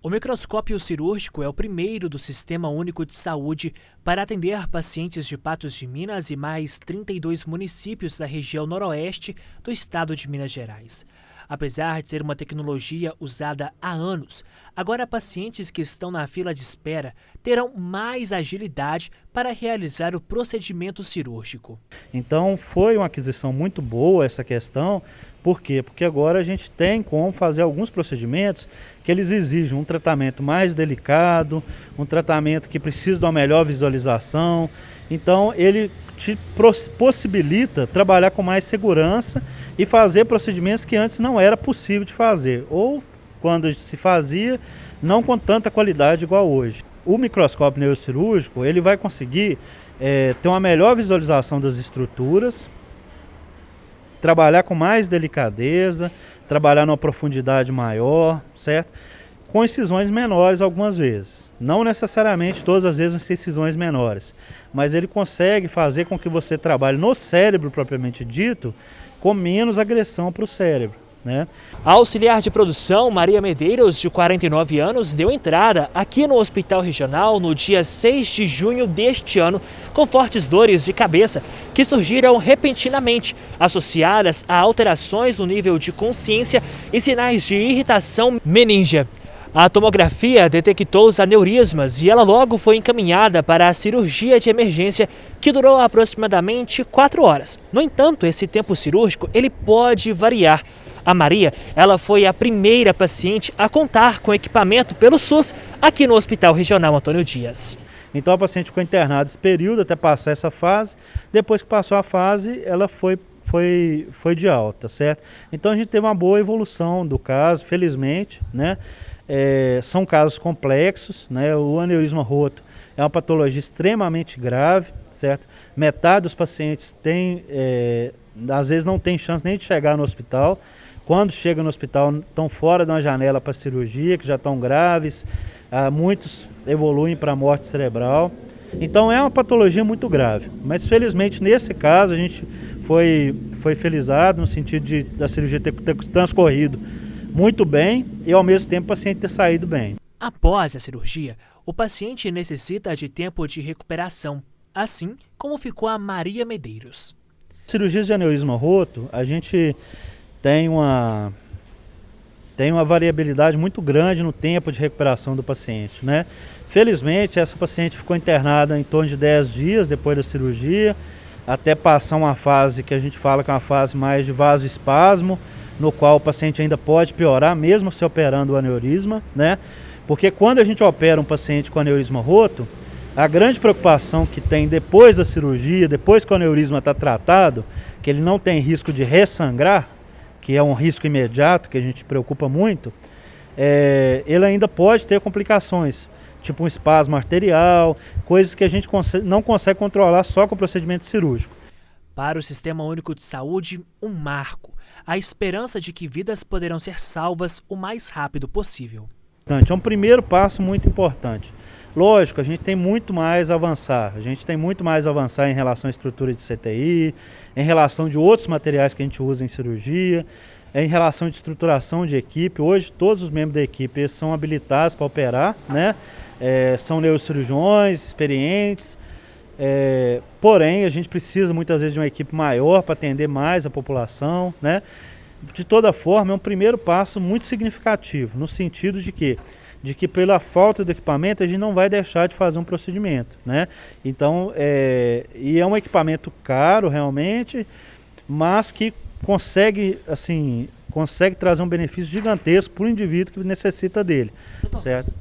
O microscópio cirúrgico é o primeiro do Sistema Único de Saúde para atender pacientes de Patos de Minas e mais 32 municípios da região noroeste do estado de Minas Gerais. Apesar de ser uma tecnologia usada há anos, agora pacientes que estão na fila de espera terão mais agilidade para realizar o procedimento cirúrgico. Então foi uma aquisição muito boa essa questão. Por quê? Porque agora a gente tem como fazer alguns procedimentos que eles exigem um tratamento mais delicado, um tratamento que precisa de uma melhor visualização. Então ele te possibilita trabalhar com mais segurança e fazer procedimentos que antes não era possível de fazer, ou quando se fazia, não com tanta qualidade igual hoje. O microscópio neurocirúrgico ele vai conseguir ter uma melhor visualização das estruturas, trabalhar com mais delicadeza, trabalhar numa profundidade maior, certo? Com incisões menores algumas vezes. Não necessariamente todas as vezes vão ser incisões menores, mas ele consegue fazer com que você trabalhe no cérebro propriamente dito, com menos agressão para o cérebro, né? A auxiliar de produção, Maria Medeiros, de 49 anos, deu entrada aqui no Hospital Regional no dia 6 de junho deste ano, com fortes dores de cabeça que surgiram repentinamente, associadas a alterações no nível de consciência e sinais de irritação meníngea. A tomografia detectou os aneurismas e ela logo foi encaminhada para a cirurgia de emergência, que durou aproximadamente 4 horas. No entanto, esse tempo cirúrgico ele pode variar. A Maria, ela foi a primeira paciente a contar com equipamento pelo SUS aqui no Hospital Regional Antônio Dias. Então a paciente ficou internada esse período até passar essa fase. Depois que passou a fase, ela foi de alta, certo? Então a gente teve uma boa evolução do caso, felizmente, né? São casos complexos, né? O aneurisma roto é uma patologia extremamente grave, certo? Metade dos pacientes às vezes não tem chance nem de chegar no hospital. Quando chegam no hospital, estão fora de uma janela para cirurgia, que já estão graves, muitos evoluem para a morte cerebral. Então é uma patologia muito grave, mas felizmente nesse caso a gente foi felizado no sentido da cirurgia ter transcorrido muito bem e ao mesmo tempo o paciente ter saído bem. Após a cirurgia, o paciente necessita de tempo de recuperação, assim como ficou a Maria Medeiros. Cirurgias de aneurisma roto, a gente tem uma variabilidade muito grande no tempo de recuperação do paciente, né? Felizmente, essa paciente ficou internada em torno de 10 dias depois da cirurgia, até passar uma fase que a gente fala que é uma fase mais de vasoespasmo, no qual o paciente ainda pode piorar, mesmo se operando o aneurisma, né? Porque quando a gente opera um paciente com aneurisma roto, a grande preocupação que tem depois da cirurgia, depois que o aneurisma está tratado, que ele não tem risco de ressangrar, que é um risco imediato que a gente preocupa muito, ele ainda pode ter complicações, tipo um espasmo arterial, coisas que a gente não consegue controlar só com o procedimento cirúrgico. Para o Sistema Único de Saúde, um marco, a esperança de que vidas poderão ser salvas o mais rápido possível. É um primeiro passo muito importante. Lógico, a gente tem muito mais a avançar. A gente tem muito mais a avançar em relação à estrutura de CTI, em relação de outros materiais que a gente usa em cirurgia, em relação de estruturação de equipe. Hoje, todos os membros da equipe eles são habilitados para operar, né? São neurocirurgiões, experientes. Porém, a gente precisa muitas vezes de uma equipe maior para atender mais a população, né? De toda forma, é um primeiro passo muito significativo, no sentido de que pela falta do equipamento a gente não vai deixar de fazer um procedimento, né? Então, e é um equipamento caro realmente, mas que consegue trazer um benefício gigantesco para o indivíduo que necessita dele, certo?